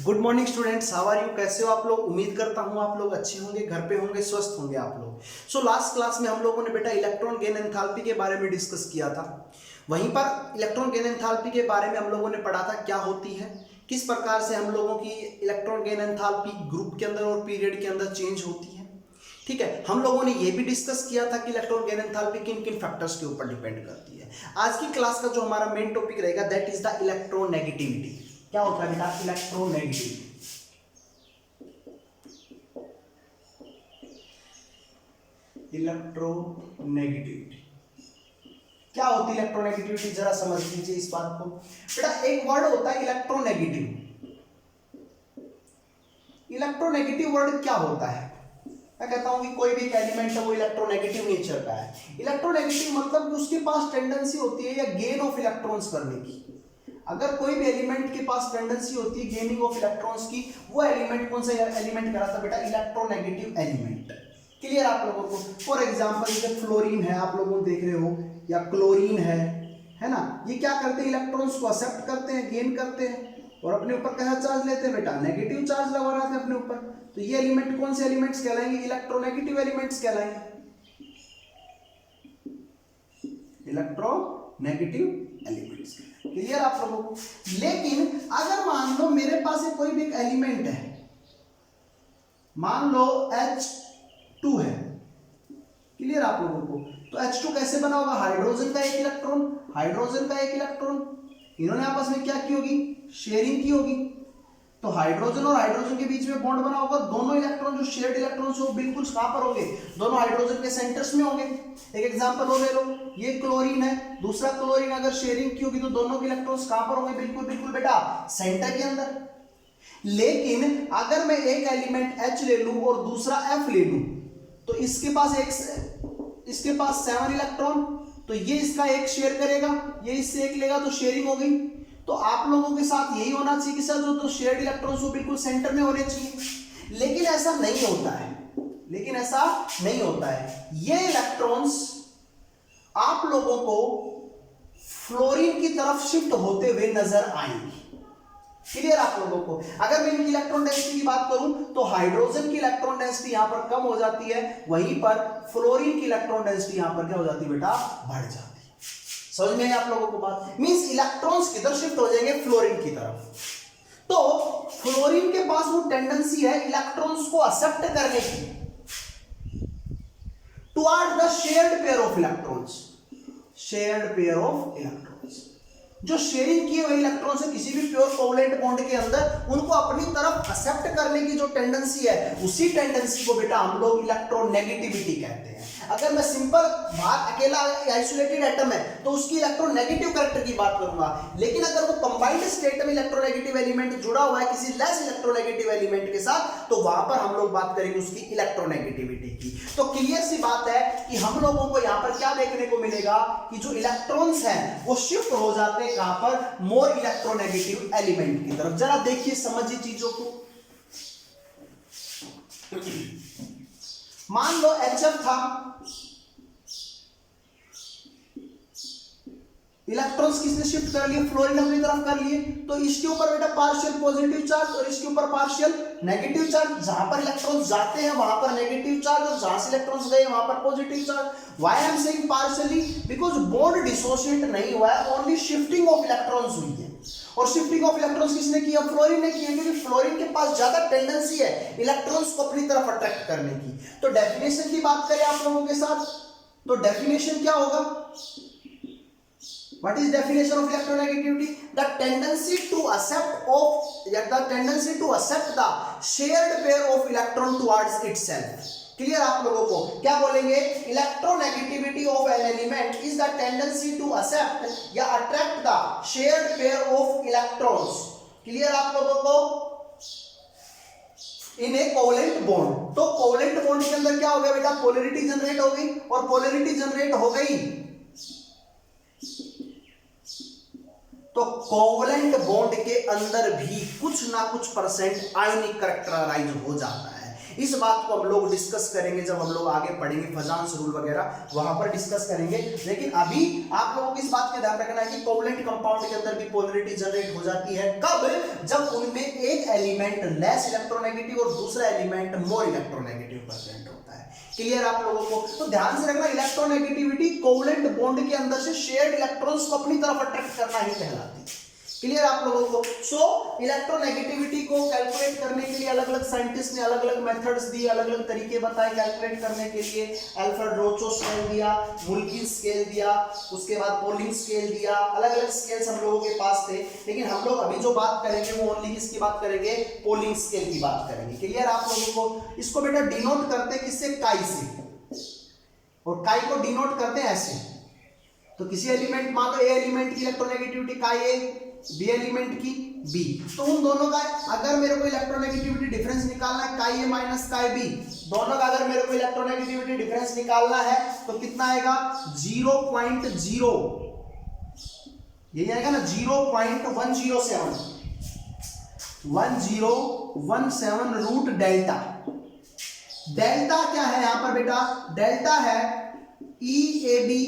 Good morning students, how are you? कैसे हो आप लोग? उम्मीद करता हूँ आप लोग अच्छे होंगे, घर पे होंगे, स्वस्थ होंगे आप लोग। सो लास्ट क्लास में हम लोगों ने बेटा इलेक्ट्रॉन गेन एंथैल्पी के बारे में डिस्कस किया था। वहीं पर इलेक्ट्रॉन गेन एंथैल्पी के बारे में हम लोगों ने पढ़ा था क्या होती है, किस प्रकार से हम लोगों की इलेक्ट्रॉन गेन एंथैल्पी ग्रुप के अंदर और पीरियड के अंदर चेंज होती है। ठीक है, हम लोगों ने ये भी डिस्कस किया था कि इलेक्ट्रॉन गेन एंथैल्पी किन किन फैक्टर्स के ऊपर डिपेंड करती है। आज की क्लास का जो हमारा मेन टॉपिक रहेगा दैट इज द इलेक्ट्रोनेगेटिविटी। क्या होता है बेटा? इलेक्ट्रोनेगेटिविटी। इलेक्ट्रोनेगेटिविटी क्या होती है? इलेक्ट्रोनेगेटिविटी जरा समझ लीजिए इस बात को। बेटा एक वर्ड होता है इलेक्ट्रोनेगेटिव। इलेक्ट्रोनेगेटिव वर्ड क्या होता है? मैं कहता हूं कि कोई भी एक एलिमेंट है वो इलेक्ट्रोनेगेटिव नेचर का है। इलेक्ट्रोनेगेटिव मतलब कि उसके पास टेंडेंसी होती है या गेन ऑफ इलेक्ट्रॉन्स करने की। अगर कोई भी एलिमेंट के पास टेंडेंसी होती है गेनिंग ऑफ इलेक्ट्रॉन्स की, वो एलिमेंट कौन सा एलिमेंट कहलाता है बेटा? Electronegative element. क्लियर आप लोगों को? फॉर एग्जांपल जैसे फ्लोरीन है, आप लोग देख रहे हो, या क्लोरीन है ना, ये क्या करते हैं? इलेक्ट्रॉन्स को एक्सेप्ट करते हैं, गेन करते हैं और अपने ऊपर कैसा चार्ज लेते हैं बेटा? नेगेटिव चार्ज लगा रहे हैं अपने ऊपर। तो ये एलिमेंट कौन से एलिमेंट्स कहलाएंगे? इलेक्ट्रोनेगेटिव एलिमेंट्स कहलाएंगे। Electronegative elements. क्लियर आप लोगों को? लेकिन अगर मान लो मेरे पास कोई भी एक एलिमेंट है, मान लो H2 है। क्लियर आप लोगों को? तो H2 कैसे बना होगा? हाइड्रोजन का एक इलेक्ट्रॉन, हाइड्रोजन का एक इलेक्ट्रॉन, इन्होंने आपस में क्या की होगी? शेयरिंग की होगी। तो हाइड्रोजन और हाइड्रोजन के बीच में बॉन्ड बना होगा। दोनों इलेक्ट्रॉन जो शेयर्ड इलेक्ट्रॉन्स हो बिल्कुल कहां पर होंगे? दोनों हाइड्रोजन के सेंटर्स में होंगे। एक एग्जांपल और ले लो, ये क्लोरीन है, दूसरा क्लोरीन, अगर शेयरिंग की होगी तो दोनों के इलेक्ट्रॉन्स कहां पर होंगे? बिल्कुल बिल्कुल बेटा सेंटर के अंदर। लेकिन अगर मैं एक एलिमेंट H ले लूं और दूसरा F ले लूं, तो इसके पास 7 इलेक्ट्रॉन, तो ये इसका एक शेयर करेगा, ये इससे एक लेगा, तो शेयरिंग हो गई। तो आप लोगों के साथ यही होना चाहिए कि सर जो तो शेयर्ड इलेक्ट्रॉन्स वो बिल्कुल सेंटर में होने चाहिए। लेकिन ऐसा नहीं होता है, ये इलेक्ट्रॉन्स आप लोगों को फ्लोरीन की तरफ शिफ्ट होते हुए नजर आएंगे। क्लियर आप लोगों को? अगर मैं इनकी इलेक्ट्रॉन डेंसिटी की बात करूं तो हाइड्रोजन की इलेक्ट्रॉन डेंसिटी यहां पर कम हो जाती है, वहीं पर फ्लोरीन की इलेक्ट्रॉन डेंसिटी यहां पर क्या हो जाती है बेटा? बढ़ जाती है। समझ में आप लोगों को बात? मींस इलेक्ट्रॉन्स किधर शिफ्ट हो जाएंगे? फ्लोरीन की तरफ। तो फ्लोरीन के पास वो टेंडेंसी है इलेक्ट्रॉन्स को एक्सेप्ट करने की toward the shared pair of electrons. जो शेयरिंग किए हुए इलेक्ट्रॉन्स है किसी भी प्योर कोवलेंट बॉन्ड के अंदर, उनको अपनी तरफ एक्सेप्ट करने की जो टेंडेंसी है, उसी टेंडेंसी को बेटा हम लोग इलेक्ट्रोनेगेटिविटी कहते हैं। अगर मैं सिंपल बाहर अकेला आइसोलेटेड एटम है तो उसकी इलेक्ट्रोनेगेटिव कैरेक्टर की बात करूंगा। लेकिन अगर वो कंबाइंड स्टेट में इलेक्ट्रोनेगेटिव एलिमेंट जुड़ा हुआ है किसी लेस इलेक्ट्रोनेगेटिव एलिमेंट के साथ, तो वहां पर हम लोग बात करेंगे उसकी इलेक्ट्रोनेगेटिविटी की। तो क्लियर सी बात है कि हम लोगों को यहां पर क्या देखने को मिलेगा कि जो इलेक्ट्रॉन्स हैं वो शिफ्ट हो जाते हैं कहां पर? मोर इलेक्ट्रोनेगेटिव एलिमेंट की तरफ। जरा देखिए, समझिए चीजों को। मान लो HF था, इलेक्ट्रॉन्स किसने शिफ्ट कर लिए? फ्लोरीन अपनी तरफ कर लिए। तो इसके ऊपर बेटा पार्शियल पॉजिटिव चार्ज और इसके ऊपर पार्शियल नेगेटिव चार्ज। जहां पर इलेक्ट्रॉन्स जाते हैं वहां पर नेगेटिव चार्ज और जहां से इलेक्ट्रॉन्स गए वहां पर positive charge. Why I am saying partially? Because bond dissociate नहीं हुआ है, ओनली शिफ्टिंग ऑफ इलेक्ट्रॉन्स हुई है। और शिफ्टिंग ऑफ इलेक्ट्रॉन्स किसने किया? फ्लोरीन ने किया, क्योंकि फ्लोरीन के पास ज्यादा टेंडेंसी है इलेक्ट्रॉन्स को अपनी तरफ अट्रैक्ट करने की। तो डेफिनेशन की बात करें आप लोगों के साथ, तो डेफिनेशन क्या होगा? What is definition of electronegativity? The tendency to accept the shared pair of electron towards itself. Clear आप लोगों को? क्या बोलेंगे? Electronegativity of an element is the tendency to accept या attract the shared pair of electrons. Clear आप लोगों को? In a covalent bond. तो कोवलेंट बॉन्ड के अंदर क्या हो गया बेटा? पोलैरिटी जनरेट हो गई, और पोलैरिटी जनरेट हो गई तो कोवलेंट बॉन्ड के अंदर भी कुछ ना कुछ परसेंट आयनिक कैरेक्टराइज हो जाता है। इस बात को हम लोग डिस्कस करेंगे जब हम लोग आगे पढ़ेंगे फजांस रूल वगैरह, वहां पर डिस्कस करेंगे। लेकिन अभी आप लोगों को इस बात का ध्यान रखना है कि कोवलेंट कंपाउंड के अंदर भी पोलैरिटी जनरेट हो जाती है। कब? जब उनमें एक एलिमेंट लेस इलेक्ट्रोनेगेटिव और दूसरा एलिमेंट मोर इलेक्ट्रोनेगेटिव प्रेजेंट होता है। क्लियर आप लोगों को? तो ध्यान से रखना, इलेक्ट्रोनेगेटिविटी कोवलेंट बॉन्ड के अंदर से शेयर्ड इलेक्ट्रॉन्स को अपनी तरफ अट्रैक्ट करना ही कहलाती है। क्लियर आप लोगों को? सो इलेक्ट्रोनेगेटिविटी को कैलकुलेट करने के लिए अलग अलग साइंटिस्ट ने अलग अलग मेथड्स दिए, अलग अलग तरीके बताए कैलकुलेट करने के लिए। अल्फ्रेड रोचो स्केल दिया, मुल्की स्केल दिया, उसके बाद पोलिंग स्केल दिया, अलग अलग स्केल्स हम लोगों के पास थे। लेकिन हम लोग अभी जो बात करेंगे वो ओनली किसकी बात करेंगे? पोलिंग स्केल की बात करेंगे। क्लियर आप लोगों को? इसको बेटा डिनोट करते हैं किससे? काई से, और काई को डिनोट करते हैं ऐसे। तो किसी एलिमेंट, मान लो ए एलिमेंट की इलेक्ट्रोनेगेटिविटी काई ए, बी एलिमेंट की बी, तो उन दोनों का अगर मेरे को इलेक्ट्रोनेगेटिविटी डिफरेंस निकालना है काई ए माइनस काई बी, दोनों का अगर मेरे को इलेक्ट्रोनेगेटिविटी डिफरेंस निकालना है तो कितना आएगा? 0.0, यही आएगा ना, 0.107 रूट डेल्टा। डेल्टा क्या है यहां पर बेटा? डेल्टा है E A B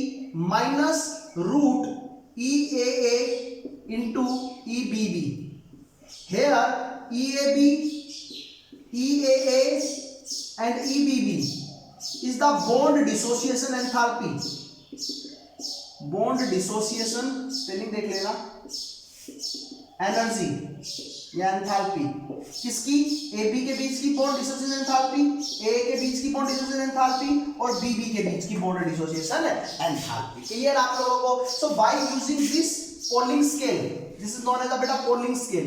minus root E A A into EBB. Here EAB, EAA and EBB is the bond dissociation enthalpy. Bond dissociation spelling देख लेना, एनर्जी या एंथैल्पी किसकी? AB के बीच की बॉन्ड डिसोसिएशन एंथैल्पी, A के बीच की bond dissociation enthalpy और BB के बीच की बॉन्ड डिसोसिएशन एंथैल्पी। क्लियर आप लोगों को? So by using this Pauling scale, this is known as बेटा Pauling scale.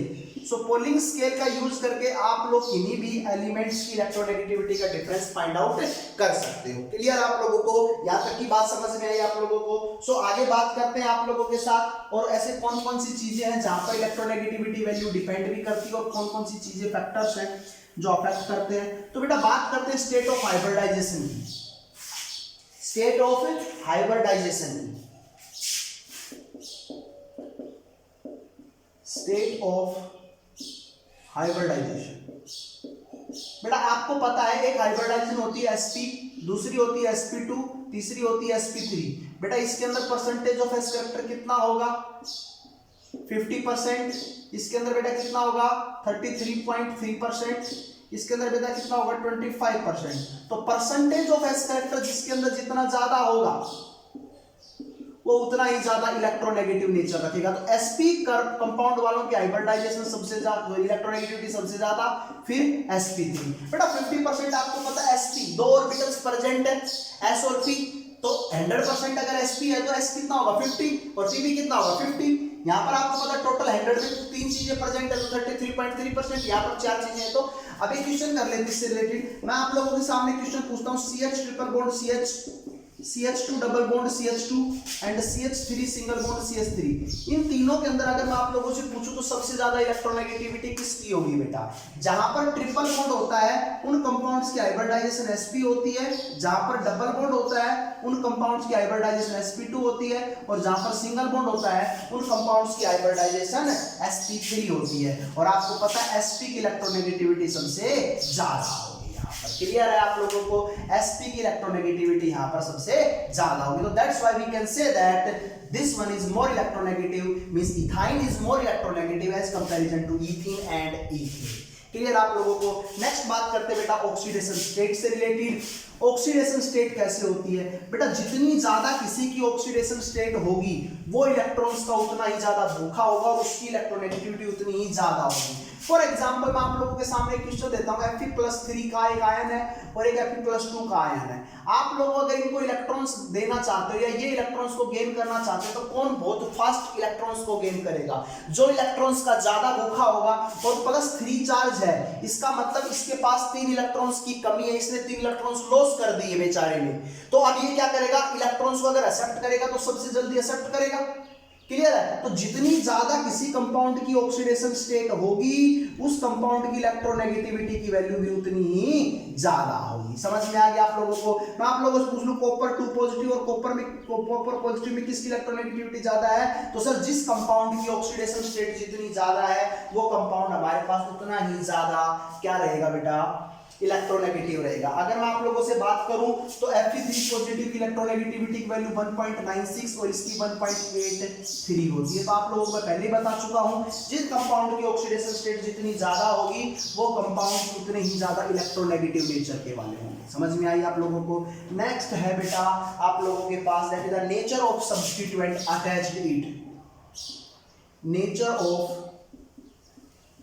So Pauling scale का यूज करके आप लोग किन्हीं भी एलिमेंट्स की इलेक्ट्रोनेगेटिविटी का डिफरेंस फाइंड आउट कर सकते हो। क्लियर आप लोगों को? यहां तक की बात समझ में आई आप लोगों को? सो आगे बात करते हैं आप लोगों के साथ, और ऐसे कौन कौन सी चीजें हैं जहां पर इलेक्ट्रोनेगेटिविटी वैल्यू डिपेंड भी करती है और कौन कौन सी चीजें फैक्टर्स हैं जो अफेक्ट करते हैं। तो बेटा बात करते हैं स्टेट ऑफ हाइब्रिडाइजेशन की। स्टेट ऑफ हाइब्रिडाइजेशन की, स्टेट ऑफ हाइब्रिडाइजेशन। बेटा आपको पता है एक हाइब्रिडाइजेशन होती है sp, दूसरी होती है sp2, तीसरी होती है sp3। बेटा इसके अंदर परसेंटेज ऑफ s कैरेक्टर कितना होगा? 50%। इसके अंदर बेटा कितना होगा? 33.3%। इसके अंदर बेटा कितना होगा? 25%। तो परसेंटेज ऑफ s कैरेक्टर जिसके अंदर जितना ज्यादा होगा वो उतना ही ज्यादा इलेक्ट्रोनेगेटिव नेचर रखेगा। तो sp कंपाउंड वालों की हाइब्रिडाइजेशन सबसे ज्यादा, इलेक्ट्रोनेगेटिविटी सबसे ज्यादा, फिर sp3। बेटा 50% आपको पता है sp, दो ऑर्बिटल्स प्रेजेंट है s और p, तो 100% अगर sp है तो s कितना होगा? 50 और pb कितना होगा? 50। यहाँ पर आपको पता टोटल 100 में तीन चीजें प्रेजेंट है तो 33.3%, यहाँ पर चार चीजें हैं। तो अभी क्वेश्चन कर लेते हैं इससे रिलेटेड। मैं आप लोगों के सामने क्वेश्चन पूछता हूँ, CH triple bond CH, CH2 double bond CH2 and CH3 single bond CH3, इन तीनों के अंदर अगर मैं आप लोगों से पूछूं तो सबसे ज्यादा इलेक्ट्रोनेगेटिविटी किसकी होगी बेटा? जहां पर ट्रिपल बॉन्ड होता है उन कंपाउंड्स की हाइब्रिडाइजेशन sp होती है, जहां पर डबल बॉन्ड होता है उन कंपाउंड्स की हाइब्रिडाइजेशन sp2 होती है, और जहां पर सिंगल बॉन्ड होता है उन कंपाउंड्स की हाइब्रिडाइजेशन sp3 होती है। और आपको पता है sp की इलेक्ट्रोनेगेटिविटी सबसे ज्यादा होगी। क्लियर है आप लोगों को? sp की इलेक्ट्रोनेगेटिविटी यहां पर सबसे ज्यादा होगी। तो that's why we can say that this one is more electronegative, means ethyne is more electronegative as comparison to ethene and ethene. Clear आप लोगों को? नेक्स्ट बात करते हैं बेटा ऑक्सीडेशन स्टेट से रिलेटेड। ऑक्सीडेशन स्टेट कैसे होती है बेटा? जितनी ज्यादा किसी की ऑक्सीडेशन स्टेट होगी वो इलेक्ट्रॉन्स का उतना ही ज्यादा भूखा होगा और उसकी इलेक्ट्रोनेगेटिविटी उतनी ही ज्यादा होगी। फॉर एग्जाम्पल मैं आप लोगों के सामने एक क्वेश्चन देता हूँ, Fe+3 का एक आयन है और एक Fe+2 का आयन है। आप लोग अगर इनको इलेक्ट्रॉन्स देना चाहते हो या ये इलेक्ट्रॉन्स को गेन करना चाहते हो तो कौन बहुत फास्ट इलेक्ट्रॉन्स को गेन करेगा? जो इलेक्ट्रॉन्स का ज्यादा भूखा होगा। और +3 चार्ज है, इसका मतलब इसके पास 3 इलेक्ट्रॉन्स की कमी है, इसने 3 इलेक्ट्रॉन्स लॉस कर दिए बेचारे ने। तो अब ये क्या करेगा? इलेक्ट्रॉन्स को अगर एक्सेप्ट करेगा तो सबसे जल्दी एक्सेप्ट करेगा। क्लियर है? तो जितनी ज्यादा किसी कंपाउंड की ऑक्सीडेशन स्टेट होगी उस कंपाउंड की इलेक्ट्रोनेगेटिविटी की वैल्यू भी उतनी ही ज्यादा होगी। समझ में आ गया आप लोगों को? मैं आप लोगों से पूछ लूं कॉपर 2 पॉजिटिव और कॉपर पॉजिटिव में किसकी इलेक्ट्रोनेगेटिविटी ज्यादा है? तो सर जिस कंपाउंड की ऑक्सीडेशन स्टेट जितनी ज्यादा है वो कंपाउंड हमारे पास उतना ही ज्यादा क्या रहेगा बेटा? इलेक्ट्रोनेगेटिव रहेगा। अगर मैं आप लोगों से बात करूं तो Fe3 पॉजिटिव की इलेक्ट्रोनेगेटिविटी की वैल्यू 1.96 और इसकी 1.83 होती है। तो आप लोगों को पहले ही बता चुका हूं, जिस कंपाउंड की ऑक्सीडेशन स्टेट जितनी ज्यादा होगी वो कंपाउंड उतने ही ज्यादा इलेक्ट्रोनेगेटिव नेचर के वाले होंगे। समझ में आई आप लोगों को? नेक्स्ट है बेटा आप लोगों के पास that is the nature of substituent attached it. Nature of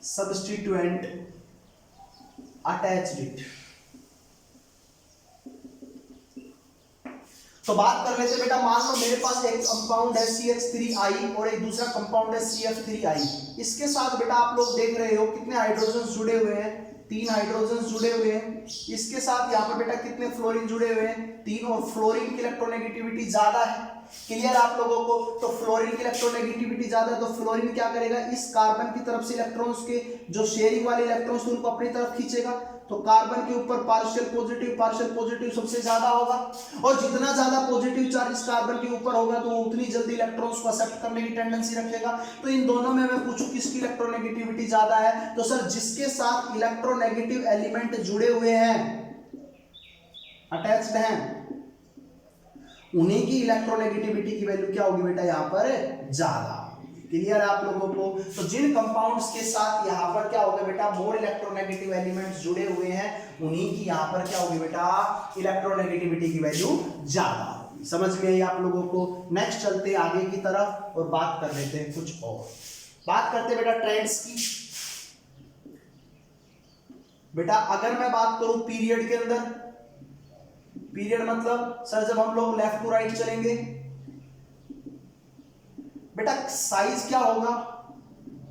substituent attached it. तो बात कर लेते बेटा, मान लो मेरे पास एक कंपाउंड है CH3I और एक दूसरा कंपाउंड है CF3I। इसके साथ बेटा आप लोग देख रहे हो कितने हाइड्रोजन जुड़े हुए हैं, 3 हाइड्रोजन जुड़े हुए हैं। इसके साथ यहाँ पर बेटा कितने फ्लोरीन जुड़े हुए हैं, 3, और फ्लोरीन की इलेक्ट्रोनेगेटिविटी ज्यादा है। क्लियर आप लोगों को? तो फ्लोरीन की इलेक्ट्रोनेगेटिविटी ज्यादा है तो फ्लोरीन क्या करेगा, इस कार्बन की तरफ से इलेक्ट्रॉन्स के जो शेयरिंग वाले इलेक्ट्रॉन्स उनको अपनी तरफ खींचेगा। तो कार्बन के ऊपर पार्शियल पॉजिटिव सबसे ज्यादा होगा, और जितना ज्यादा पॉजिटिव चार्ज इस कार्बन के ऊपर होगा तो उतनी जल्दी इलेक्ट्रॉन्स को एक्सेप्ट करने की टेंडेंसी रखेगा। तो इन दोनों में मैं पूछूं किसकी इलेक्ट्रोनेगेटिविटी ज्यादा है, तो सर जिसके साथ इलेक्ट्रोनेगेटिव एलिमेंट जुड़े हुए हैं, अटैच्ड हैं, उन्हीं की इलेक्ट्रोनेगेटिविटी की वैल्यू क्या होगी बेटा यहाँ पर ज्यादा। क्लियर है आप लोगों को? तो जिन कंपाउंड्स के साथ यहाँ पर क्या होगा बेटा, मोर इलेक्ट्रोनेगेटिव एलिमेंट्स जुड़े हुए हैं, उन्हीं की यहाँ पर क्या होगी बेटा, इलेक्ट्रोनेगेटिविटी की वैल्यू ज्यादा होगी। समझ में आई आप लोगों को? नेक्स्ट चलते हैं आगे की तरफ और बात कर लेते हैं कुछ और। बात करते हैं बेटा ट्रेंड्स की। बेटा अगर मैं बात करूं पीरियड के अंदर, पीरियड मतलब सर जब हम लोग लेफ्ट टू राइट चलेंगे बेटा साइज क्या होगा,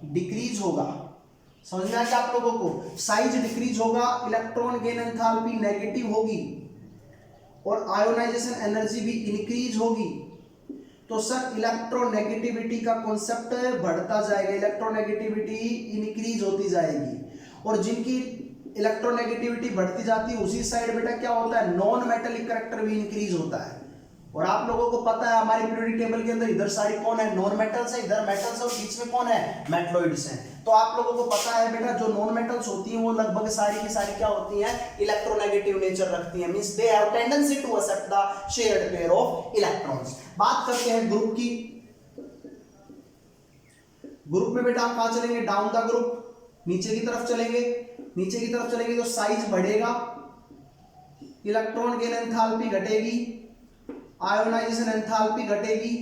डिक्रीज होगा। समझ में आया आप लोगों को? साइज डिक्रीज होगा, इलेक्ट्रॉन गेन एंथैल्पी नेगेटिव होगी और आयोनाइजेशन एनर्जी भी इंक्रीज होगी। तो सर इलेक्ट्रोनेगेटिविटी का कॉन्सेप्ट बढ़ता जाएगा, इलेक्ट्रोनेगेटिविटी इंक्रीज होती जाएगी, और जिनकी इलेक्ट्रोनेगेटिविटी बढ़ती जाती है उसी साइड बेटा क्या होता है, नॉन मेटेलिक करैक्टर भी इंक्रीज होता है। और आप लोगों को पता है हमारी पीरियोडिक टेबल के अंदर इधर सारी कौन है, नॉन मेटल्स है, इधर मेटल्स है और बीच में कौन है, मेटलॉइड्स हैं। तो आप लोगों को पता है बेटा जो नॉन मेटल्स होती हैं वो लगभग सारी की सारी क्या होती हैं, इलेक्ट्रोनेगेटिव नेचर रखती हैं, means they have tendency to accept the shared pair of electrons. बात करते हैं ग्रुप की। ग्रुप में बेटा आप कहां चलेंगे, डाउन द ग्रुप, नीचे की तरफ चलेंगे। नीचे की तरफ चलेंगे तो साइज बढ़ेगा, इलेक्ट्रॉन गेन एंथैल्पी घटेगी, आयोनाइजेशन एंथैल्पी घटेगी,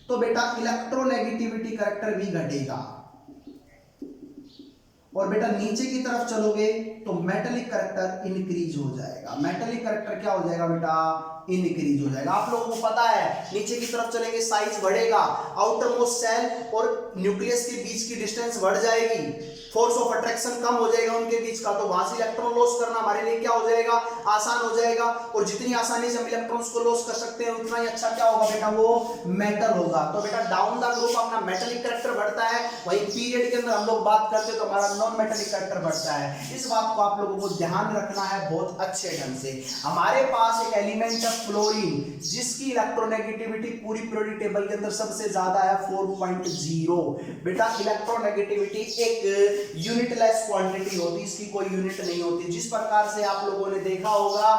तो बेटा इलेक्ट्रोनेगेटिविटी करैक्टर भी घटेगा। और बेटा नीचे की तरफ चलोगे तो मेटेलिक करैक्टर इंक्रीज हो जाएगा। मेटेलिक करैक्टर क्या हो जाएगा बेटा, इंक्रीज हो जाएगा। आप लोगों को पता है नीचे की तरफ चलेंगे साइज बढ़ेगा, आउटर मोस्ट सेल और न्यूक्लियस के बीच की डिस्टेंस बढ़ जाएगी, फोर्स ऑफ अट्रैक्शन कम हो जाएगा उनके बीच का, तो वहां से इलेक्ट्रॉन लॉस करना हमारे लिए क्या हो जाएगा, आसान हो जाएगा। और जितनी आसानी से हम इलेक्ट्रॉन्स को लॉस कर सकते हैं उतना ही अच्छा क्या होगा बेटा, वो मेटल होगा। तो बेटा डाउन द ग्रुप अपना मेटेलिक करैक्टर बढ़ता है, वहीं पीरियड के अंदर हम लोग बात करते हैं तो हमारा नॉन मेटेलिक करैक्टर बढ़ता है। इस बात को आप लोगों को ध्यान रखना है बहुत अच्छे ढंग से। हमारे पास एक एलिमेंट है फ्लोरीन, जिसकी इलेक्ट्रोनेगेटिविटी पूरी पीरियोडिक टेबल के अंदर सबसे ज्यादा है 4.0। बेटा इलेक्ट्रोनेगेटिविटी एक यूनिटलेस क्वांटिटी होती, इसकी कोई यूनिट नहीं होती। जिस प्रकार से आप लोगों ने देखा होगा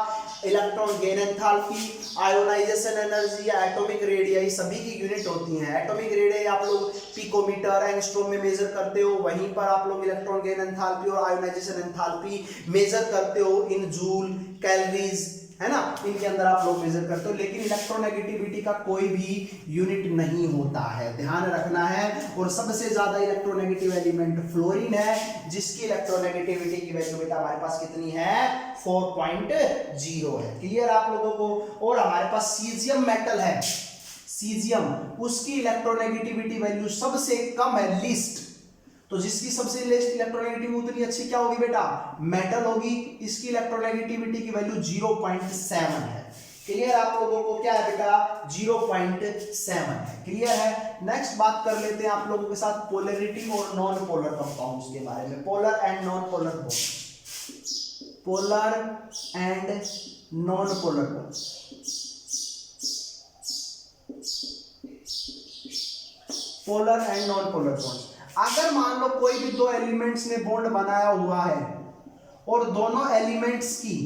electron gain enthalpy, ionisation energy या एटॉमिक रेडियस सभी की यूनिट होती हैं। एटॉमिक रेडियस आप लोग पिकोमीटर, एंगस्ट्रॉम में मेजर करते हो, वहीं पर आप लोग इलेक्ट्रॉन गेन एंथैल्पी और आयोनाइजेशन एंथैल्पी मेजर करते हो इन जूल, कैलोरीज, है ना, इनके अंदर आप लोग मेजर करते हो। लेकिन इलेक्ट्रोनेगेटिविटी का कोई भी यूनिट नहीं होता है, ध्यान रखना है। और सबसे ज्यादा इलेक्ट्रोनेगेटिव एलिमेंट फ्लोरीन है, जिसकी इलेक्ट्रोनेगेटिविटी की वैल्यू बेटा हमारे पास कितनी है, 4.0 है। क्लियर आप लोगों को? और हमारे पास सीजियम मेटल है, सीजियम, उसकी इलेक्ट्रोनेगेटिविटी वैल्यू सबसे कम है, लीस्ट। तो जिसकी सबसे लेस्ट इलेक्ट्रोनेगेटिविटी उतनी अच्छी क्या होगी बेटा, मेटल होगी। इसकी इलेक्ट्रोनेगेटिविटी की वैल्यू 0.7 है। क्लियर आप लोगों को? क्या है बेटा, 0.7 है। क्लियर है? नेक्स्ट बात कर लेते हैं आप लोगों के साथ पोलैरिटी और नॉन पोलर कंपाउंड्स के बारे में, polar and non polar bonds, polar and non polar bonds. Polar and non polar bonds, अगर मान लो कोई भी दो एलिमेंट्स ने बॉन्ड बनाया हुआ है और दोनों एलिमेंट्स की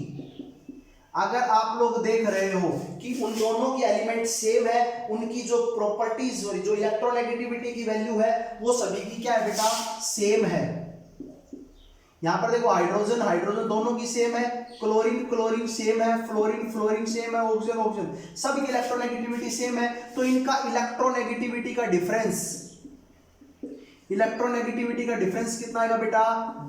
अगर आप लोग देख रहे हो कि उन दोनों की एलिमेंट सेम है, उनकी जो प्रॉपर्टीज जो इलेक्ट्रोनेगेटिविटी की वैल्यू है वो सभी की क्या है बेटा, सेम है। यहां पर देखो हाइड्रोजन हाइड्रोजन दोनों की सेम है, क्लोरीन क्लोरीन सेम है, फ्लोरीन फ्लोरीन सेम है, ऑक्सीजन ऑक्सीजन, सब की इलेक्ट्रोनेगेटिविटी सेम है। तो इनका इलेक्ट्रोनेगेटिविटी का डिफरेंस, इलेक्ट्रोनेगेटिविटी का डिफरेंस कितना आएगा बेटा,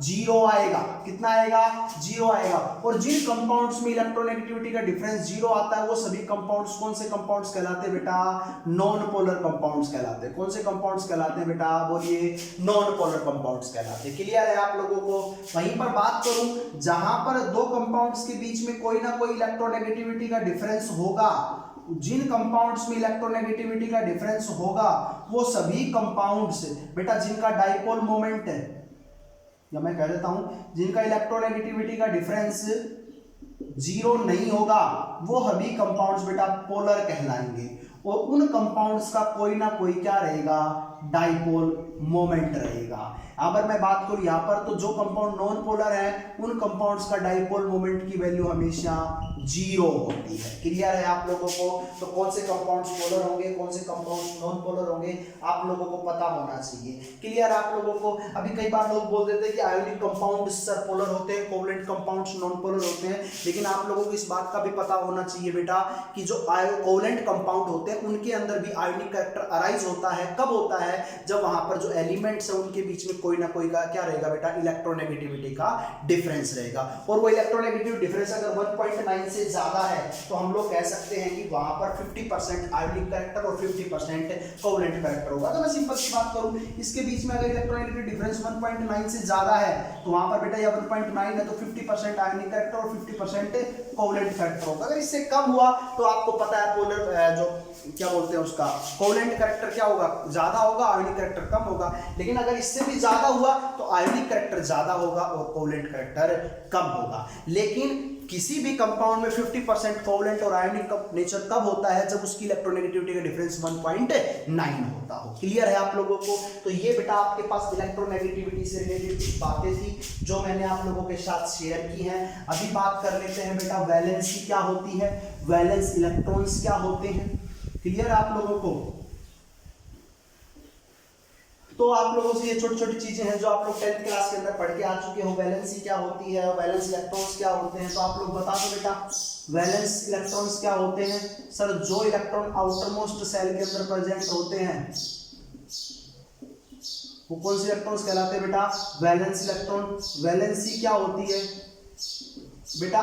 जीरो आएगा। कितना आएगा, जीरो आएगा। और जिन कंपाउंड्स में इलेक्ट्रोनेगेटिविटी का डिफरेंस जीरो आता है वो सभी कंपाउंड्स कौन से कंपाउंड्स कहलाते हैं बेटा, नॉन पोलर कंपाउंड्स कहलाते हैं। कौन से कंपाउंड्स कहलाते हैं बेटा, बोलिए, नॉन पोलर कंपाउंड्स कहलाते हैं। क्लियर है आप लोगों को। वहीं पर बात करूं जहां पर दो कंपाउंड्स के बीच में कोई ना कोई इलेक्ट्रोनेगेटिविटी का डिफरेंस होगा, जिन कंपाउंड्स में इलेक्ट्रोनेगेटिविटी का डिफरेंस होगा वो सभी कंपाउंड्स बेटा जिनका डाइपोल मोमेंट है, या मैं कह देता हूं जिनका इलेक्ट्रोनेगेटिविटी का डिफरेंस जीरो नहीं होगा वो सभी कंपाउंड्स बेटा पोलर कहलाएंगे। और उन कंपाउंड्स का कोई ना कोई क्या रहेगा, डाइपोल मोमेंट रहेगा। अगर मैं बात करूं यहां पर तो जो कंपाउंड नॉन पोलर है उन कंपाउंड्स का डाइपोल मोमेंट की वैल्यू हमेशा जीरो होती है। क्लियर है आप लोगों को। तो कौन से कंपाउंड्स पोलर होंगे, कौन से कंपाउंड्स नॉन पोलर होंगे, आप लोगों को पता होना चाहिए। क्लियर आप लोगों को। अभी कई बार लोग बोल देते हैं कि आयोनिक कंपाउंड्स सर पोलर होते हैं, कोवलेंट कंपाउंड्स नॉन पोलर होते हैं, लेकिन आप लोगों को इस बात का भी पता होना चाहिए बेटा कि जो कोवलेंट कंपाउंड होते हैं उनके अंदर भी आयोनिक कैरेक्टर अराइज होता है। कब होता है, जब वहां पर जो एलिमेंट्स है उनके बीच में कोई ना कोई का क्या रहेगा बेटा, इलेक्ट्रोनेगेटिविटी का डिफरेंस रहेगा। और वो इलेक्ट्रोनेगेटिव डिफरेंस अगर 1.9 से ज्यादा है तो हम लोग कह सकते हैं कि वहां पर 50% आयोनिक कैरेक्टर और 50% कोवलेंट कैरेक्टर होगा। तो मैं सिंपल सी बात करूं, इसके बीच में अगर इलेक्ट्रोनेगेटिव डिफरेंस 1.9 से ज्यादा है तो वहां पर बेटा या 1.9 है तो 50% आयोनिक कैरेक्टर और 50% कोवलेंट कैरेक्टर होगा। अगर इससे कम हुआ तो आपको पता है पोलर जो क्या बोलते हैं उसका, कोवलेंट कैरेक्टर क्या होगा, ज्यादा होगा, आयोनिक कैरेक्टर कम होगा। लेकिन अगर इससे भी ज्यादा हुआ तो आयोनिक कैरेक्टर ज्यादा होगा और कोवलेंट कैरेक्टर कम होगा। लेकिन किसी भी कंपाउंड में 50% कोवलेंट और आयोनिक नेचर कब होता है, जब उसकी इलेक्ट्रोनेगेटिविटी का डिफरेंस 1.9 होता हो। क्लियर है आप लोगों को। तो ये बेटा आपके पास इलेक्ट्रोनेगेटिविटी से रिलेटेड कुछ बातें थी जो मैंने आप लोगों के साथ शेयर की हैं। अभी बात कर लेते हैं बेटा वैलेंसी क्या होती है, वैलेंस इलेक्ट्रॉन्स क्या होते हैं। क्लियर आप लोगों को। तो आप लोगों से ये छोटी छोटी चीजें हैं जो आप लोग 10th क्लास के अंदर पढ़ के आ चुके हो। वैलेंसी क्या होती है, वैलेंस इलेक्ट्रॉन्स क्या होते हैं, तो आप लोग बता दो बेटा वैलेंस इलेक्ट्रॉन्स क्या होते हैं। सर जो इलेक्ट्रॉन आउटर मोस्ट सेल के अंदर प्रेजेंट होते हैं वो कौन से इलेक्ट्रॉन्स कहलाते हैं बेटा, वैलेंस इलेक्ट्रॉन। वैलेंसी क्या होती है बेटा,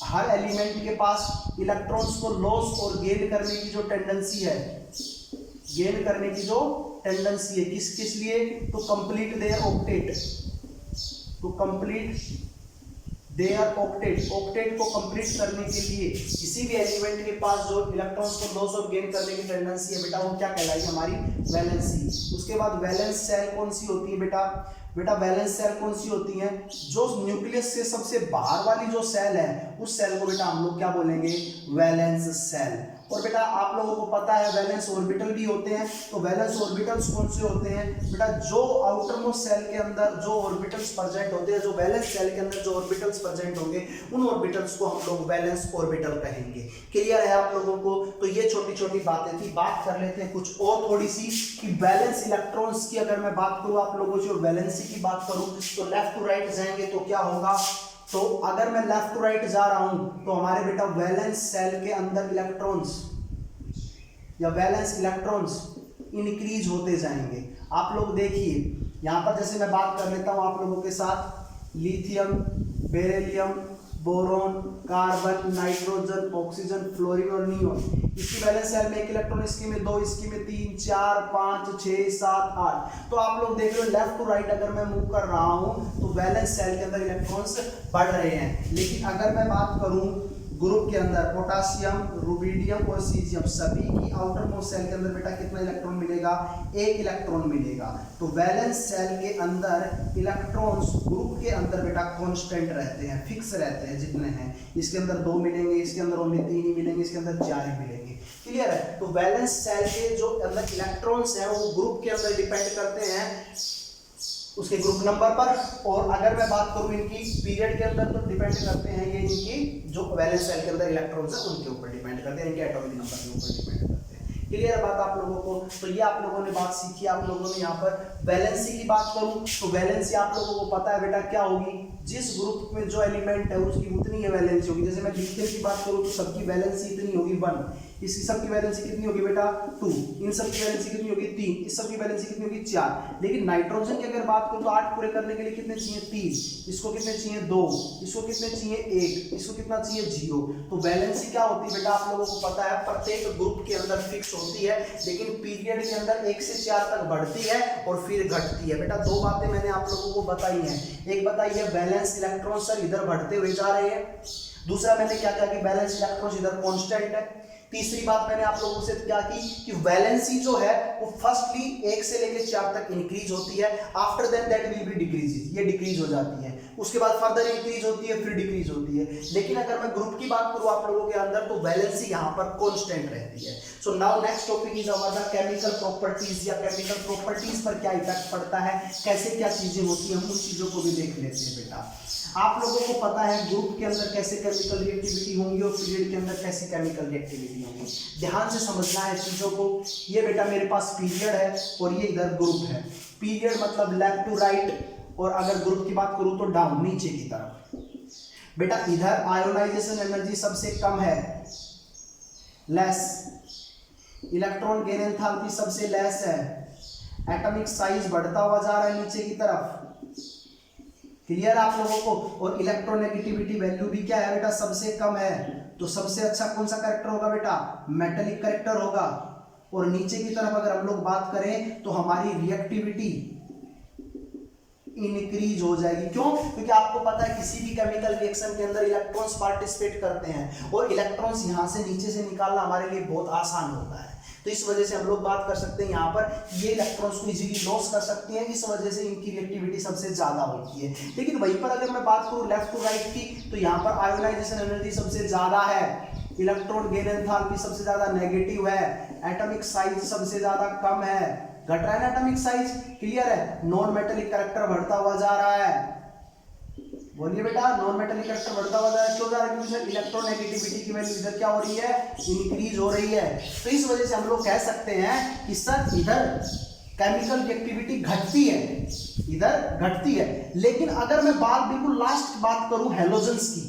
हर एलिमेंट के पास इलेक्ट्रॉन्स को लॉस और गेन करने की जो टेंडेंसी है, गेन करने की जो टेंडेंसी है, किस किस लिए, to complete their octet, to complete their octet, octet को कंप्लीट करने के लिए किसी भी एलिमेंट के पास जो इलेक्ट्रॉन्स को लॉस और गेन करने की टेंडेंसी है बेटा वो क्या कहलाएगी, हमारी वैलेंसी। उसके बाद वैलेंस सेल कौन सी होती है बेटा, बेटा वैलेंस सेल कौन सी होती है, जो न्यूक्लियस से सबसे बाहर वाली जो सेल है उस सेल को बेटा हम लोग क्या बोलेंगे, वैलेंस सेल। और बेटा आप लोगों को पता है वैलेंस ऑर्बिटल भी होते हैं। तो वैलेंस ऑर्बिटल्स कौन से होते हैं बेटा, जो आउटर मोस्ट सेल के अंदर जो ऑर्बिटल्स प्रेजेंट होते हैं, जो वैलेंस सेल के अंदर जो ऑर्बिटल्स प्रेजेंट होंगे उन ऑर्बिटल्स को हम लोग वैलेंस ऑर्बिटल कहेंगे। क्लियर है आप लोगों को। तो ये छोटी छोटी बातें थी। बात कर लेते हैं कुछ और थोड़ी सी कि वैलेंस इलेक्ट्रॉन्स की अगर मैं बात करूं आप लोगों से, वैलेंसी की बात करूं तो लेफ्ट टू राइट जाएंगे तो क्या होगा, तो अगर मैं लेफ्ट टू राइट जा रहा हूं तो हमारे बेटा वैलेंस सेल के अंदर इलेक्ट्रॉन्स या वैलेंस इलेक्ट्रॉन्स इंक्रीज होते जाएंगे। आप लोग देखिए यहां पर जैसे मैं बात कर लेता हूं आप लोगों के साथ, lithium, beryllium, boron, carbon, nitrogen, oxygen, fluorine और नियोन। इसकी वैलेंस सेल में एक इलेक्ट्रॉन, इसकी में 2, इसकी में 3, 4, 5, 6, 7, 8। तो आप लोग देख रहे हो लेफ्ट टू राइट अगर मैं मूव कर रहा हूं तो वैलेंस सेल के अंदर इलेक्ट्रॉन्स बढ़ रहे हैं। लेकिन अगर मैं बात करूं ग्रुप के अंदर पोटासियम, रुबिडियम और सीजियम सभी की आउटर मोस्ट सेल के अंदर बेटा कितना इलेक्ट्रॉन मिलेगा, एक इलेक्ट्रॉन मिलेगा। तो वैलेंस सेल के अंदर इलेक्ट्रॉन्स ग्रुप के अंदर बेटा कांस्टेंट रहते हैं, फिक्स रहते हैं जितने हैं। इसके अंदर 2 मिलेंगे, इसके अंदर ओनली 3 ही मिलेंगे, इसके अंदर 4 ही मिलेंगे। क्लियर है। तो वैलेंस सेल के जो अंदर इलेक्ट्रॉन्स हैं वो ग्रुप के अंदर डिपेंड करते हैं उसके ग्रुप नंबर पर। और अगर मैं बात करूं इनकी पीरियड के अंदर तो डिपेंड करते हैं ये इनकी जो वैलेंस शेल के अंदर इलेक्ट्रॉन्स है उनके ऊपर डिपेंड करते हैं, इनके एटॉमिक नंबर के ऊपर डिपेंड करते हैं। क्लियर बात आप लोगों को? तो ये आप लोगों ने बात सीखी। आप लोगों ने यहाँ पर वैलेंसी की बात करूं तो वैलेंसी आप लोगों को पता है बेटा क्या होगी, जिस ग्रुप में जो एलिमेंट है उसकी उतनी है वैलेंसी होगी। जैसे मैं लिथियम की बात करूं तो सबकी वैलेंसी इतनी होगी 1, इसकी सबकी वैलेंसी कितनी होगी बेटा 2, इन सब की वैलेंसी कितनी होगी 3, इस सब की वैलेंसी कितनी होगी 4। लेकिन नाइट्रोजन की अगर बात करूं तो 8 पूरे करने के लिए कितने चाहिए 30, इसको कितने चाहिए 2, इसको कितने चाहिए 1, इसको कितना चाहिए 0। तो वैलेंसी क्या होती है बेटा आप लोगों को पता है, प्रत्येक ग्रुप के अंदर फिक्स होती है, लेकिन पीरियड के अंदर 1 से 4 तक बढ़ती है और फिर घटती है। बेटा दो बातें मैंने आप लोगों को बताई हैं, एक बताई है वैलेंस इलेक्ट्रॉन सर इधर बढ़ते हुए जा रहे हैं, दूसरा मैंने क्या कहा कि वैलेंस इलेक्ट्रॉन इधर कांस्टेंट है, तीसरी बात मैंने आप लोगों से क्या की कि वैलेंसी जो है वो फर्स्टली 1 से लेकर 4 तक इंक्रीज होती है, after then that will be decrease, ये डिक्रीज हो जाती है, उसके बाद फर्दर इंक्रीज होती है, फिर डिक्रीज होती है। लेकिन अगर मैं ग्रुप की बात करूं आप लोगों के अंदर तो वैलेंसी यहां पर कांस्टेंट रहती है। So now next topic is our the chemical properties, या केमिकल प्रॉपर्टीज पर क्या इफेक्ट पड़ता है, कैसे क्या चीजें होती हैं, हम उन चीजों को भी देख लेते हैं। बेटा आप लोगों को पता है ग्रुप के अंदर कैसे केमिकल रिएक्टिविटी होंगी और पीरियड के अंदर कैसे केमिकल रिएक्टिविटी होंगी, ध्यान से समझना है चीजों को। ये बेटा मेरे पास पीरियड है और ये इधर ग्रुप है। पीरियड मतलब लेफ्ट टू राइट, और अगर ग्रुप की बात करूं तो डाउन नीचे की तरफ। बेटा इधर आयोनाइजेशन एनर्जी सबसे कम है, लेस, इलेक्ट्रॉन गेन एंथैल्पी सबसे लेस है, एटॉमिक साइज बढ़ता हुआ जा रहा है नीचे की तरफ। क्लियर आप लोगों को? और इलेक्ट्रोनेगेटिविटी वैल्यू भी क्या है बेटा सबसे कम है। तो सबसे अच्छा कौन सा कैरेक्टर होगा बेटा, मेटेलिक कैरेक्टर होगा। और नीचे की तरफ अगर हम लोग बात करें तो हमारी रिएक्टिविटी इंक्रीज हो जाएगी। क्यों? क्योंकि आपको पता है किसी भी केमिकल रिएक्शन के अंदर इलेक्ट्रॉन्स पार्टिसिपेट करते हैं और इलेक्ट्रॉन्स यहां से नीचे से निकालना हमारे लिए बहुत आसान होता है। तो इस वजह से हम लोग बात कर सकते हैं यहाँ पर ये इलेक्ट्रॉन्स को इजीली लॉस कर सकते हैं, इस वजह से इनकी रिएक्टिविटी सबसे ज्यादा होती है। लेकिन वहीं पर अगर मैं बात करूँ लेफ्ट टू राइट की तो यहाँ पर आयोनाइजेशन एनर्जी सबसे ज्यादा है, इलेक्ट्रॉन गेन एंथैल्पी सबसे ज्यादा नेगेटिव है, एटॉमिक साइज सबसे ज्यादा कम है, घट रहा है ना एटॉमिक साइज। क्लियर है? नॉन मेटेलिक कैरेक्टर बढ़ता हुआ जा रहा है। बोलिए बेटा, नॉन मेटेलिक कैरेक्टर बढ़ता हुआ जा रहा है, क्यों जा रहा है? क्योंकि सर इलेक्ट्रोनेगेटिविटी की वैल्यू इधर क्या हो रही है, इंक्रीज हो रही है। तो इस वजह से हम लोग कह सकते हैं कि सर इधर केमिकल रिएक्टिविटी घटती है, इधर घटती है। लेकिन अगर मैं बात बिल्कुल लास्ट बात करूं हैलोजेंस की,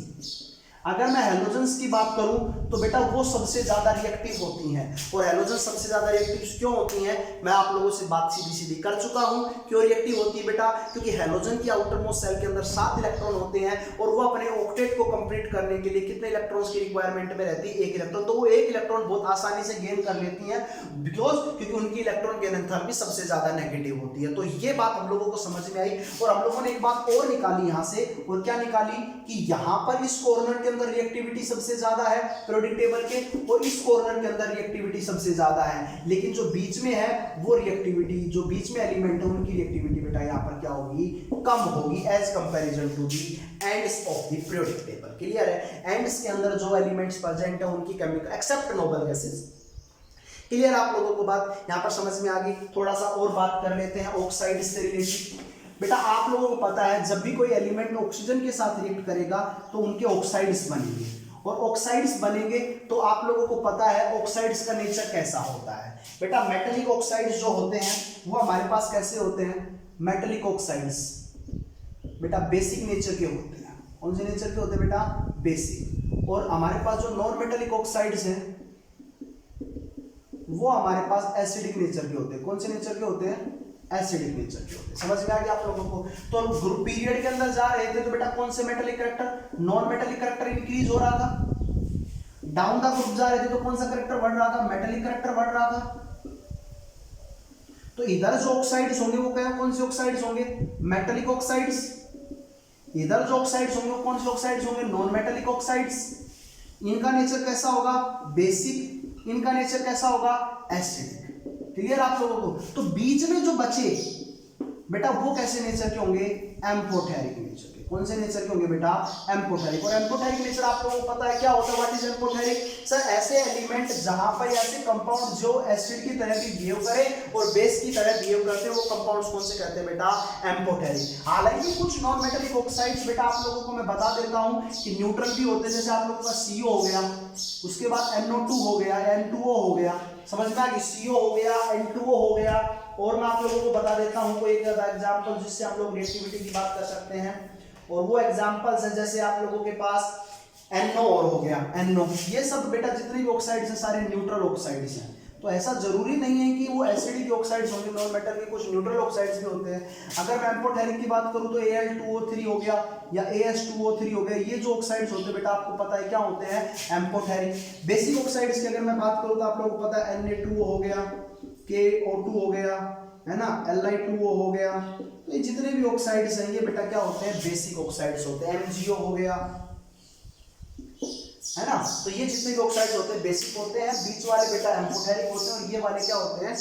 अगर मैं हैलोजेंस की बात करूं तो बेटा वो सबसे ज्यादा रिएक्टिव होती हैं। और हैलोजेंस सबसे ज्यादा रिएक्टिव क्यों होती हैं, मैं आप लोगों से बात सीधी सीधी कर चुका हूं। क्यों रिएक्टिव होती है बेटा? क्योंकि हैलोजन की आउटर मोस्ट सेल के अंदर 7 इलेक्ट्रॉन होते हैं और वो अपने ऑक्टेट को कंप्लीट करने के लिए कितने इलेक्ट्रॉन्स की रिक्वायरमेंट में रहती है, 1 इलेक्ट्रॉन। तो वो 1 इलेक्ट्रॉन बहुत आसानी से गेन कर लेती हैं, बिकॉज क्योंकि उनकी इलेक्ट्रॉन गेन एंथैल्पी सबसे ज्यादा नेगेटिव होती है। तो ये बात हम लोगों को समझ में आई। और हम लोगों ने एक बात और निकाली यहां से, और क्या निकाली कि यहां पर इस कॉर्नर के अंदर रिएक्टिविटी सबसे ज्यादा है पीरियोडिक टेबल के, और इस कॉर्नर के अंदर रिएक्टिविटी सबसे ज्यादा है। लेकिन जो बीच में है वो रिएक्टिविटी, जो बीच में एलिमेंट है उनकी रिएक्टिविटी बेटा यहां पर क्या होगी, कम होगी as comparison to the ends of the periodic table. Clear है? एंड्स के अंदर जो एलिमेंट्स प्रेजेंट है उनकी chemical except noble gases. Clear आप लोगों को बात यहां पर समझ में आ गई? थोड़ा सा और बात कर लेते हैं ऑक्साइड से रिलेटेड। बेटा आप लोगों को पता है जब भी कोई एलिमेंट ऑक्सीजन के साथ रिएक्ट करेगा तो उनके ऑक्साइड्स बनेंगे, और ऑक्साइड्स बनेंगे तो आप लोगों को पता है ऑक्साइड्स का नेचर कैसा होता है। बेटा मेटेलिक ऑक्साइड्स जो होते हैं वो हमारे पास कैसे होते हैं, मेटेलिक ऑक्साइड्स बेटा बेसिक नेचर के होते हैं। कौन से नेचर के होते हैं बेटा? बेसिक। और हमारे पास जो नॉन मेटेलिक ऑक्साइड्स हैं वो हमारे पास एसिडिक नेचर के होते हैं। कौन से नेचर के होते हैं? एसिडिक नेचर के होते हैं। समझ में आ गया आप लोगों को? तो ग्रुप पीरियड के अंदर जा रहे थे तो बेटा कौन से metallic character, non metallic character increase हो रहा था। डाउन द ग्रुप जा रहे थे तो कौन सा कैरेक्टर बढ़ रहा था, मेटेलिक कैरेक्टर बढ़ रहा था। तो इधर जो ऑक्साइड्स होंगे वो क्या, कौन से ऑक्साइड्स होंगे, मेटेलिक ऑक्साइड्स। इधर जो ऑक्साइड्स होंगे वो कौन से ऑक्साइड्स होंगे, नॉन मेटेलिक ऑक्साइड्स। इनका नेचर कैसा होगा, बेसिक। इनका नेचर कैसा होगा, एसिडिक। क्लियर आप लोगों को? तो बीच में जो बचे बेटा वो कैसे नेचर के होंगे, एम्फोटेरिक नेचर के। कौन से नेचर के होंगे बेटा, एम्फोटेरिक। और एम्फोटेरिक नेचर आप लोगों को पता है क्या होता है, व्हाट इज एम्फोटेरिक सर, ऐसे एलिमेंट जहां पर ऐसे कंपाउंड जो एसिड की तरह भी बिहेव करे और बेस की तरह बिहेव करते हैं वो कंपाउंड्स कौन से कहते हैं बेटा, एम्फोटेरिक। हालांकि कुछ नॉन मेटेलिक ऑक्साइड्स बेटा आप लोगों को मैं बता देता हूं कि न्यूट्रल भी होते हैं, जैसे आप लोगों का CO हो गया, उसके बाद NO2 हो गया, N2O हो गया, समझ में आ गई, CO हो गया, N2O हो गया। और मैं आप लोगों को बता देता हूं कोई एक एग्जांपल जिससे हम लोग रिएक्टिविटी की बात कर सकते हैं, और वो एग्जांपल्स है जैसे आप लोगों के पास NO और हो गया, NO। ये सब बेटा जितने भी ऑक्साइड्स हैं सारे न्यूट्रल ऑक्साइड्स हैं। तो ऐसा जरूरी नहीं है कि वो एसिडिक ऑक्साइड्स होंगे, नॉन मेटल के कुछ न्यूट्रल ऑक्साइड्स भी होते हैं। अगर मैं एम्फोटेरिक की बात करूं तो Al2O3 हो गया या AS2O3 हो गया, ये जो ऑक्साइड्स होते हैं बेटा आपको पता है क्या होते हैं, एम्फोटेरिक। बेसिक ऑक्साइड्स की अगर मैं बात करूं तो आप लोगों को पता है Na2O हो गया, KO2 हो गया, है ना, Li2O हो गया। तो ये जितने भी ऑक्साइड्स हैं ये बेटा क्या होते हैं, बेसिक ऑक्साइड्स होते हैं। MgO हो गया, है ना। तो ये जितने भी ऑक्साइड्स होते हैं बेसिक होते हैं, बीच वाले बेटा एम्फोटेरिक होते हैं, और ये वाले क्या होते हैं,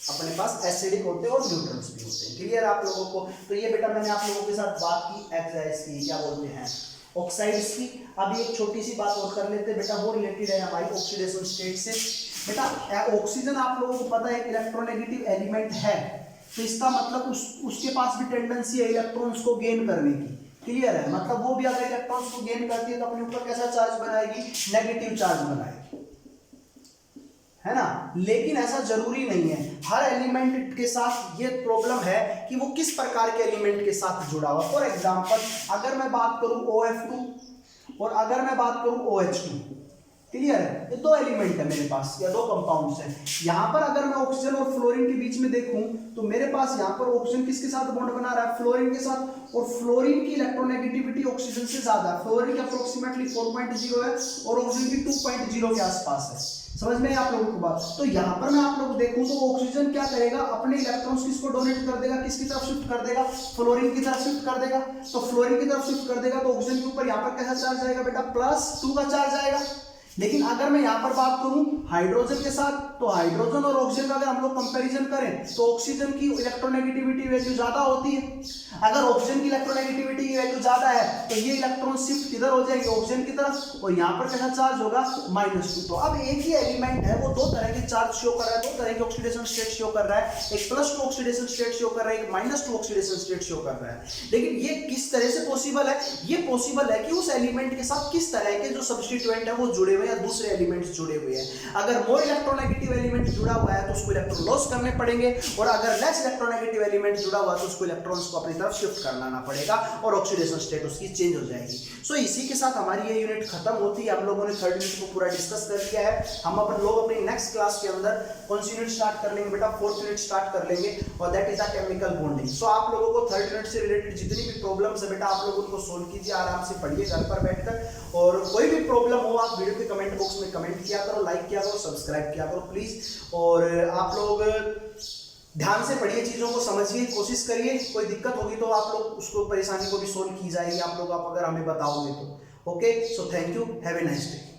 अपने पास एसिडिक होते हैं और न्यूट्रल्स भी होते हैं। क्लियर आप लोगों को। तो ये बेटा मैंने आप लोगों के साथ बात की एक्सरसाइज की, क्या बोलते हैं, ऑक्साइड्स की। अभी एक छोटी सी बात और कर लेते हैं बेटा, वो रिलेटेड है हमारी ऑक्सीडेशन स्टेट से। बेटा ऑक्सीजन आप लोगों को पता है एक इलेक्ट्रोनेगेटिव एलिमेंट है, तो इसका मतलब उसके पास भी टेंडेंसी है इलेक्ट्रॉन्स को गेन करने की। क्लियर है, मतलब वो भी अगर इलेक्ट्रॉन्स को गेन करती है तो अपने ऊपर कैसा चार्ज बनाएगी, नेगेटिव चार्ज बनाएगी, है ना। लेकिन ऐसा जरूरी नहीं है, हर एलिमेंट के साथ ये प्रॉब्लम है कि वो किस प्रकार के एलिमेंट के साथ जुड़ा हुआ। फॉर एग्जांपल अगर मैं बात करूं OF2 और अगर मैं बात करूं OH2, क्लियर है, ये दो एलिमेंट है मेरे पास या दो कंपाउंड्स हैं। यहां पर अगर मैं ऑक्सीजन और फ्लोरीन के बीच में देखूं तो मेरे पास यहां पर ऑक्सीजन किसके साथ बॉन्ड बना रहा है, फ्लोरीन के साथ, और फ्लोरीन की इलेक्ट्रोनेगेटिविटी ऑक्सीजन से ज्यादा है। फ्लोरीन की अप्रोक्सीमेटली 4.0 है और ऑक्सीजन की 2.0 के आसपास है। समझ में आप लोगों को बात। तो यहां पर मैं आप लोग देखूं तो ऑक्सीजन क्या करेगा, अपने इलेक्ट्रॉन्स किसको डोनेट कर देगा, किसकी तरफ शिफ्ट कर देगा, फ्लोरीन की तरफ शिफ्ट कर देगा। तो फ्लोरीन की तरफ शिफ्ट कर देगा तो ऑक्सीजन के ऊपर यहां पर कैसा चार्ज आएगा बेटा, +2 का चार्ज आएगा। लेकिन अगर मैं यहां पर बात करूं हाइड्रोजन के साथ, तो हाइड्रोजन और ऑक्सीजन का अगर हम लोग कंपैरिजन करें तो ऑक्सीजन की इलेक्ट्रोनेगेटिविटी वैल्यू ज्यादा होती है। अगर ऑक्सीजन की इलेक्ट्रोनेगेटिविटी की वैल्यू ज्यादा है तो ये इलेक्ट्रॉन शिफ्ट किधर हो जाएंगे, ऑक्सीजन की तरफ, और यहां पर कैसा चार्ज होगा, -2। तो अब एक ही एलिमेंट है, वो दो तरह के चार्ज शो कर रहा है, दो तरह के ऑक्सीडेशन स्टेट शो कर रहा है। एक +2 ऑक्सीडेशन स्टेट शो कर रहा है, एक -2 ऑक्सीडेशन स्टेट शो कर रहा है। लेकिन ये किस तरह से पॉसिबल है, ये पॉसिबल है कि उस एलिमेंट के साथ किस तरह के जो सब्स्टिट्यूएंट है वो जुड़े हुए हैं या दूसरे एलिमेंट्स जुड़े हुए हैं। अगर मोर इलेक्ट्रोनेगेटिव एलिमेंट जुड़ा हुआ है तो उसको इलेक्ट्रॉन लॉस करने पड़ेंगे, और अगर लेस इलेक्ट्रोनेगेटिव एलिमेंट जुड़ा हुआ है तो उसको इलेक्ट्रॉन्स को अपनी तरफ शिफ्ट करना पड़ेगा और ऑक्सीडेशन स्टेट उसकी चेंज हो जाएगी। सो इसी के साथ हमारी ये यूनिट खत्म होती है। हम लोगों ने थर्ड यूनिट को पूरा डिस्कस कर लिया है। हम अपन लोग अपनी नेक्स्ट क्लास के अंदर कौन सी यूनिट स्टार्ट कर लेंगे बेटा, फोर्थ यूनिट स्टार्ट कर लेंगे, और that is the chemical bonding. So आप लोगों को थर्ड यूनिट से रिलेटेड जितनी भी प्रॉब्लम्स है बेटा आप लोग उनको सोल्व कीजिए, आराम से पढ़िए घर पर बैठकर, और कोई भी प्रॉब्लम हो आप वीडियो के कमेंट बॉक्स में कमेंट किया करो, लाइक किया करो, सब्सक्राइब किया करो प्लीज। और आप लोग ध्यान से पढ़िए, चीजों को समझिए, कोशिश करिए। कोई दिक्कत होगी तो आप लोग उसको परेशानी को भी सोल्व की जाएगी, आप लोग अगर हमें बताओगे तो। Okay, so thank you, have a nice day.